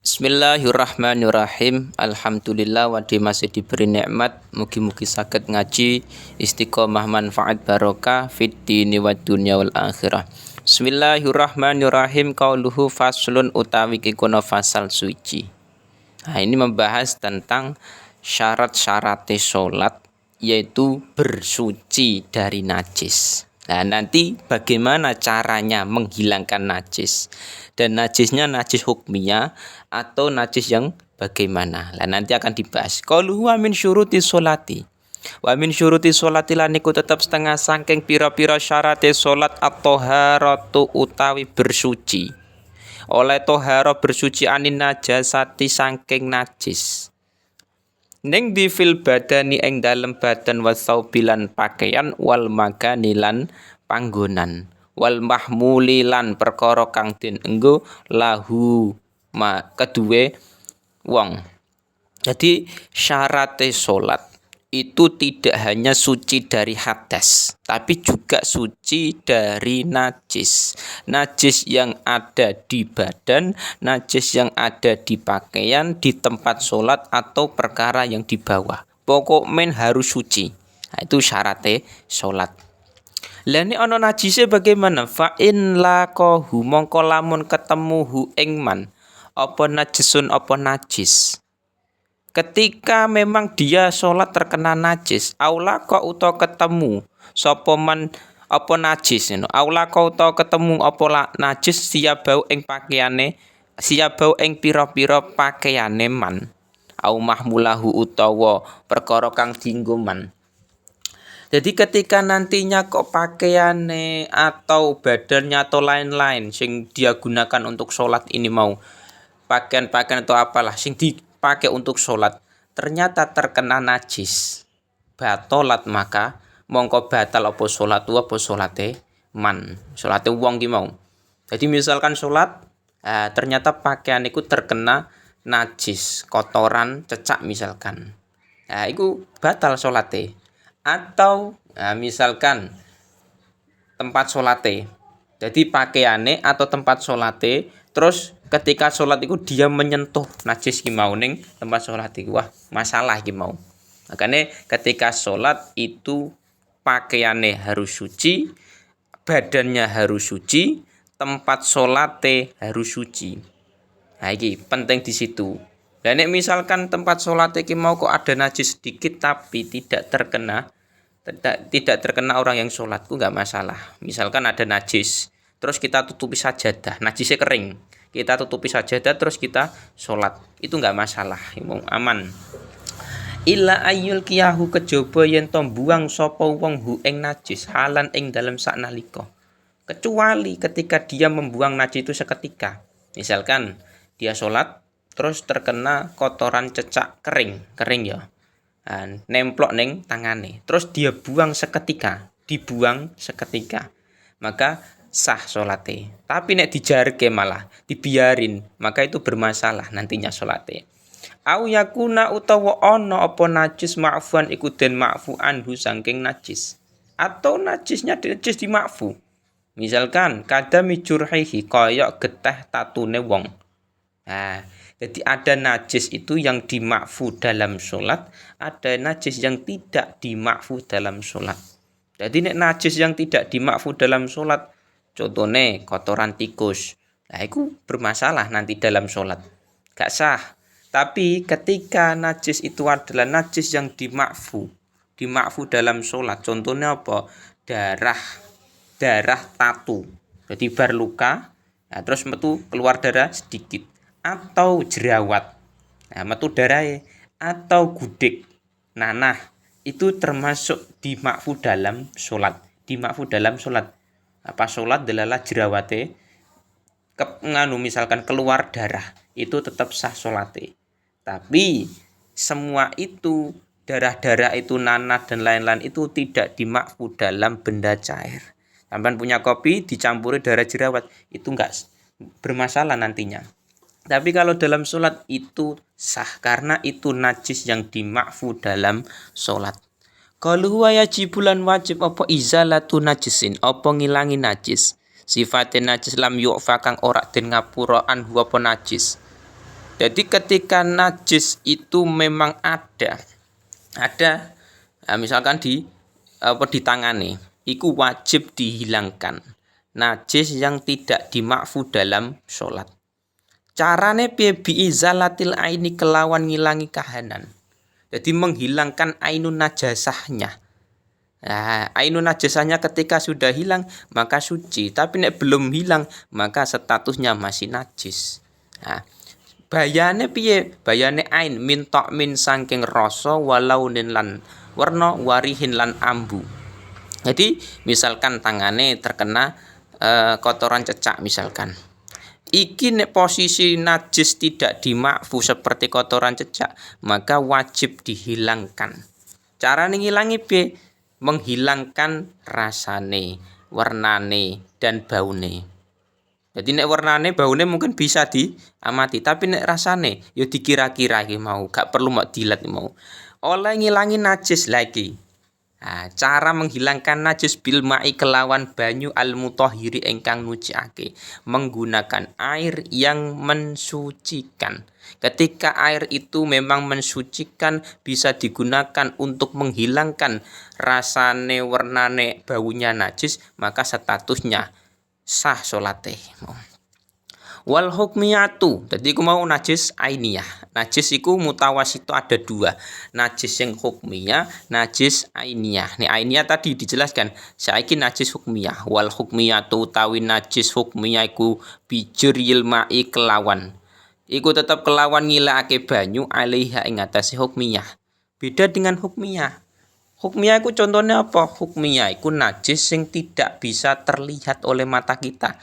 Bismillahirrahmanirrahim. Alhamdulillah wadi masih diberi nikmat. Mugi-mugi saged ngaji istiqomah manfaat barokah fid dini wad dunya wal akhirah. Bismillahirrahmanirrahim. Qauluhu faslun utawi kikono fasal suci. Nah, ini membahas tentang syarat-syarat salat, yaitu bersuci dari najis. Nah, nanti bagaimana caranya menghilangkan najis, dan najisnya najis hukmiyah atau najis yang bagaimana. Nah, nanti akan dibahas. Qalu wa min syuruti sholati. Wa min syuruti sholati lan iku tetep setengah saking pira-pira syarate salat at-thaharatu utawi bersuci. Oleh toharo bersuci anin najasati saking najis. Ning di fil badani ing dalem badan wasaubilan pakaian wal maganilan panggonan wal mahmulilan perkara kang den enggo lahu kedue wong. Jadi syarate salat itu tidak hanya suci dari hadas, tapi juga suci dari najis. Najis yang ada di badan, najis yang ada di pakaian, di tempat sholat, atau perkara yang dibawa. Pokoknya harus suci. Nah, itu syaratnya sholat. Lah ini ana najise bagaimana? Fa in laqahu mongko lamun ketemu hu ing man apa najisun apa najis. Ketika memang dia sholat terkena najis, aula kok uta ketemu sapa man apa najis ngono. Aula kok uta ketemu apa najis siyabau ing pakaiane, siyabau ing pira-pira pakaiane man. Au mahmulahu utawa perkara kang dienggo man. Jadi ketika nantinya kok pakaiane atau badannya atau lain-lain sing dia gunakan untuk sholat ini mau pakaian-pakaian atau apalah sing dipakai untuk sholat ternyata terkena najis, batolat maka mongko batal apa sholat apa sholate man, sholate wong ki mau. Jadi misalkan sholat ternyata pakaian itu terkena najis, kotoran, cecak misalkan, itu batal sholate. Atau misalkan tempat sholate, jadi pakaiane atau tempat sholate, terus ketika sholat itu dia menyentuh najis ki mau ning tempat sholat itu, wah masalah ki mau. Makanya ketika sholat itu pakaiannya harus suci, badannya harus suci, tempat sholatnya harus suci. Nah ini penting di situ. Dan misalkan tempat sholat iki mau kok ada najis sedikit tapi tidak terkena orang yang sholatku nggak masalah. Misalkan ada najis, terus kita tutupi sajadah, najisnya kering, kita tutupi sajadah terus kita sholat, itu nggak masalah, aman. Illa ayyul kiyahu kejaba yen to buang sapa wong hu ing najis halan ing dalem saknalika. Kecuali ketika dia membuang najis itu seketika. Misalkan dia sholat terus terkena kotoran cecak kering ya, nemplok neng tangane, terus dia buang seketika, maka sah sholate. Tapi nek dijarke malah dibiarin, maka itu bermasalah nantinya sholate. Au yakuna utawa ana apa najis ma'fuan iku den ma'fu anhu saking najis, atau najisnya najis dimakfu. Misalkan kadami jurhihi kaya getah tatune wong. Jadi ada najis itu yang dimakfu dalam sholat, ada najis yang tidak dimakfu dalam sholat. Jadi nek najis yang tidak dimakfu dalam sholat, contohnya kotoran tikus, itu bermasalah nanti dalam sholat, gak sah. Tapi ketika najis itu adalah najis yang dimakfu dalam sholat, contohnya apa? Darah tatu, jadi bar luka, terus metu keluar darah sedikit. Atau jerawat, metu darah, atau gudik, nanah, itu termasuk dimakfu dalam sholat. Apa sholat adalah jerawate misalkan keluar darah, itu tetap sah sholate. Tapi semua itu darah-darah itu nanah dan lain-lain itu tidak dimakfu dalam benda cair. Sampai punya kopi dicampuri darah jerawat, itu enggak bermasalah nantinya. Tapi kalau dalam sholat itu sah, karena itu najis yang dimakfu dalam sholat. Kalau huwa yajibulan wajib apa izalatu najisin, apa ngilangi najis. Sifatnya najis lam yu'fa kang ora den ngapura anhu apa najis. Jadi ketika najis itu memang ada, misalkan di tangane, iku wajib dihilangkan. Najis yang tidak dimakfu dalam sholat. Carane piye biizalatil aini kelawan ngilangi kahanan. Jadi menghilangkan ainun najasahnya. Nah, ainun najasahnya ketika sudah hilang maka suci, tapi nek belum hilang maka statusnya masih najis. Nah, bayane piye? Bayane ain min saking rasa walaunin lan warna warihin lan ambu. Jadi misalkan tangane terkena kotoran cecak misalkan. Iki nek posisi najis tidak dimakfu seperti kotoran cecak, maka wajib dihilangkan. Carane ngilangi piye? Menghilangkan rasane, warnane dan baune. Jadi nek warnane, baune mungkin bisa diamati, tapi nek rasane yo dikira-kira iki mau, gak perlu mak dilat mau. Oleh ngilangi najis lagi. Nah, cara menghilangkan najis bil ma'i kelawan banyu al mutahhiri ingkang nyucikake, menggunakan air yang mensucikan. Ketika air itu memang mensucikan, bisa digunakan untuk menghilangkan rasane, warnane, baunya najis, maka statusnya sah salate. Wal hukmiyatu, jadi aku mau najis ainiyah. Najis iku mutawasito ada dua, najis yang hukmiyah, najis ainiyah. Nih ainiyah tadi dijelaskan, saiki najis hukmiyah. Wal hukmiyatu utawi najis hukmiyah iku bijril ma'i kelawan. Iku tetap kelawan ngilakake banyu alaiha ing atase hukmiyah. Beda dengan hukmiyah. Hukmiyah iku contohnya apa? Hukmiyah iku najis yang tidak bisa terlihat oleh mata kita.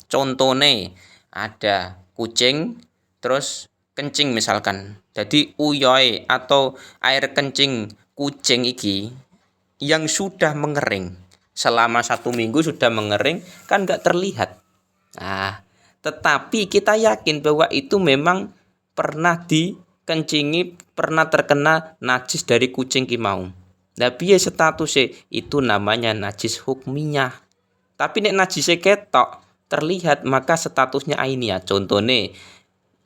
Contohnya ada kucing terus kencing misalkan. Jadi uyoe atau air kencing kucing iki yang sudah mengering selama 1 minggu sudah mengering kan nggak terlihat. Nah, tetapi kita yakin bahwa itu memang pernah dikencingi, pernah terkena najis dari kucing ki mau. Nah, piye statusnya? Itu namanya najis hukmiyah. Tapi nek najise ketok terlihat maka statusnya ainiyah. Contohnya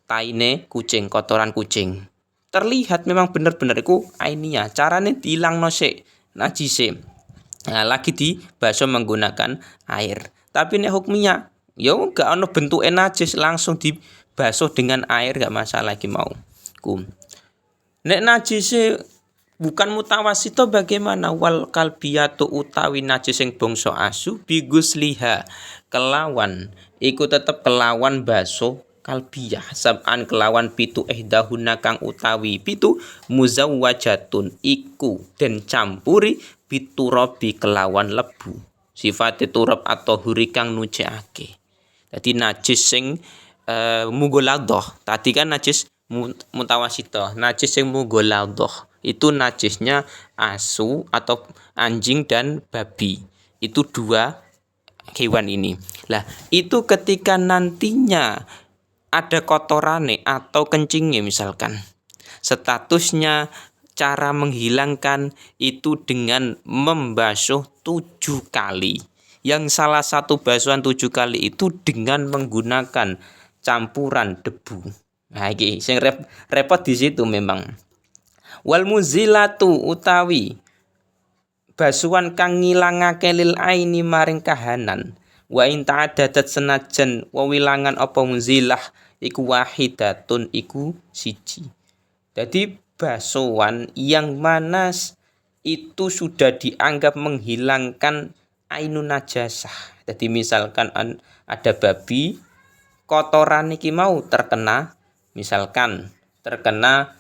taine kucing, kotoran kucing. Terlihat memang benar-benar iku ainiyah. Carane dilangno sik najise. Nah, lagi dibasuh menggunakan air. Tapi nek hukmiyah, ya gak ono bentuke najis langsung dibasuh dengan air gak masalah iki mau. Nek najise bukan mutawasito bagaimana? Wal kalbiyatu utawi najis sing bangsa asu bigusliha kelawan iku tetep kelawan basuh kalbiyah sab'an kelawan pitu dahuna kang utawi pitu muzawwajatun iku den campuri piturabi kelawan lebu sifate turab atau huri kang nucekake. Dadi najis sing mughaladhah tadi kan najis mutawasito, najis sing mughaladhah itu najisnya asu atau anjing dan babi. Itu dua hewan ini. Lah, itu ketika nantinya ada kotorane atau kencingnya misalkan. Statusnya cara menghilangkan itu dengan membasuh 7 kali. Yang salah satu basuhan 7 kali itu dengan menggunakan campuran debu. Nah, iki sing repot di situ memang. Wal muzilatu utawi basuhan kang ngilangake lil aini maring kahanan wa in ta'addadat senajan wewilangan apa muzilah iku wahidatun iku siji. Jadi basuhan yang mana itu sudah dianggap menghilangkan ainun najasah. Jadi misalkan ada babi kotoran iki mau terkena misalkan terkena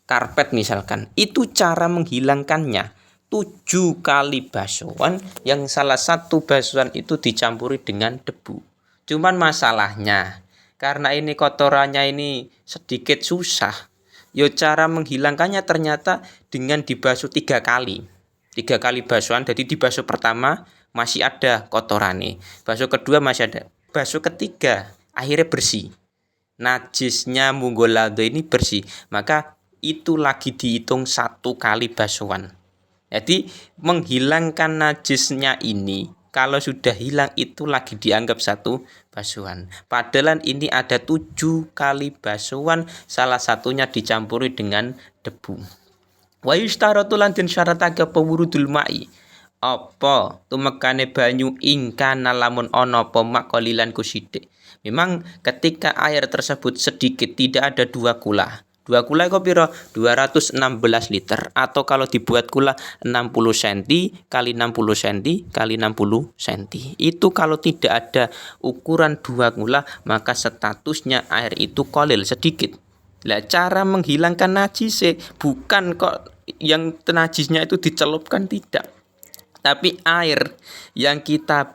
karpet misalkan, itu cara menghilangkannya 7 kali basuhan yang salah satu basuhan itu dicampuri dengan debu. Cuman masalahnya karena ini kotorannya ini sedikit susah, yo cara menghilangkannya ternyata dengan dibasuh 3 kali. 3 kali basuhan, jadi dibasuh pertama masih ada kotorannya, basuh kedua masih ada, basuh ketiga akhirnya bersih. Najisnya mughaladhah ini bersih, maka itu lagi dihitung 1 kali basuhan. Jadi menghilangkan najisnya ini kalau sudah hilang itu lagi dianggap satu basuhan. Padahal ini ada 7 kali basuhan, salah satunya dicampuri dengan debu. Wa yustaratu lan den syaratake wurudul ma'i. Apa tumekane banyu ingkana lamun ana apa mak qalilan ku sithik. Memang ketika air tersebut sedikit, tidak ada 2 kula. 2 kula itu piro? 216 liter. Atau kalau dibuat kula 60 cm kali 60 cm kali 60 cm. Itu kalau tidak ada ukuran 2 kula, maka statusnya air itu qalil, sedikit. Lah cara menghilangkan najis bukan kok yang najisnya itu dicelupkan, tidak. Tapi air yang kita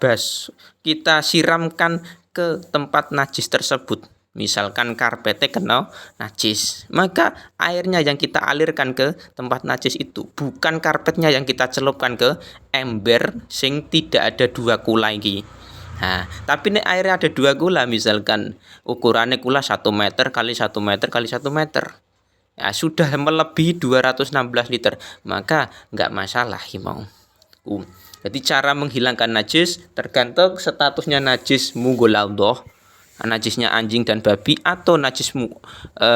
siramkan ke tempat najis tersebut. Misalkan karpetnya kena najis, maka airnya yang kita alirkan ke tempat najis itu, bukan karpetnya yang kita celupkan ke ember sing tidak ada 2 kula iki. Nah, tapi nek airnya ada 2 kula, misalkan ukurannya kula 1 meter kali 1 meter kali 1 meter. Ya, sudah melebihi 216 liter, maka nggak masalah mau. Jadi cara menghilangkan najis tergantung statusnya najis mughalladhah, najisnya anjing dan babi, atau najis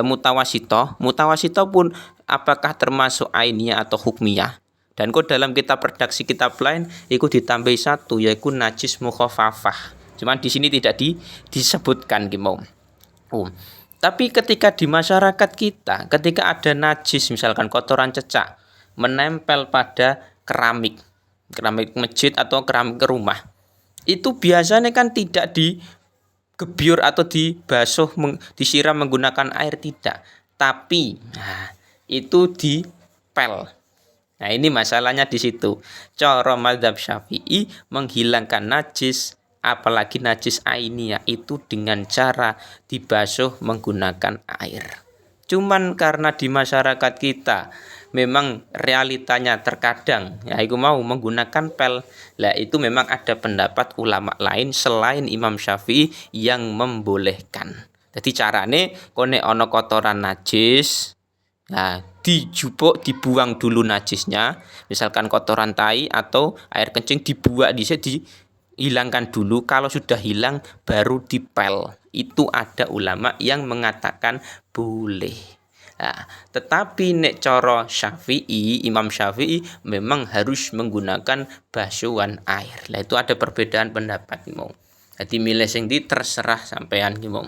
mutawasito. Mutawasito pun apakah termasuk ainiyah atau hukmiyah. Dan kok dalam kitab redaksi kitab lain itu ditambahi 1, yaitu najis mukhafafah. Cuman di sini tidak disebutkan gimau. Tapi ketika di masyarakat kita, ketika ada najis misalkan kotoran cecak menempel pada keramik masjid atau keramik rumah, itu biasanya kan tidak digebyur atau disiram menggunakan air, tidak, tapi itu dipel. Nah, ini masalahnya di situ. Cara mazhab Syafi'i menghilangkan najis, apalagi najis ainiyah, itu dengan cara dibasuh menggunakan air. Cuman karena di masyarakat kita memang realitanya terkadang itu mau menggunakan pel. Lah itu memang ada pendapat ulama lain selain Imam Syafi'i yang membolehkan. Jadi carane kone ono kotoran najis, nah dijupuk, dibuang dulu najisnya, misalkan kotoran tai atau air kencing dibuang dihilangkan dulu. Kalau sudah hilang baru dipel. Itu ada ulama yang mengatakan boleh. Nah, tetapi nek cara Syafi'i, Imam Syafi'i memang harus menggunakan basuhan air. Lah itu ada perbedaan pendapat mau. Jadi milih sing terserah sampean mau.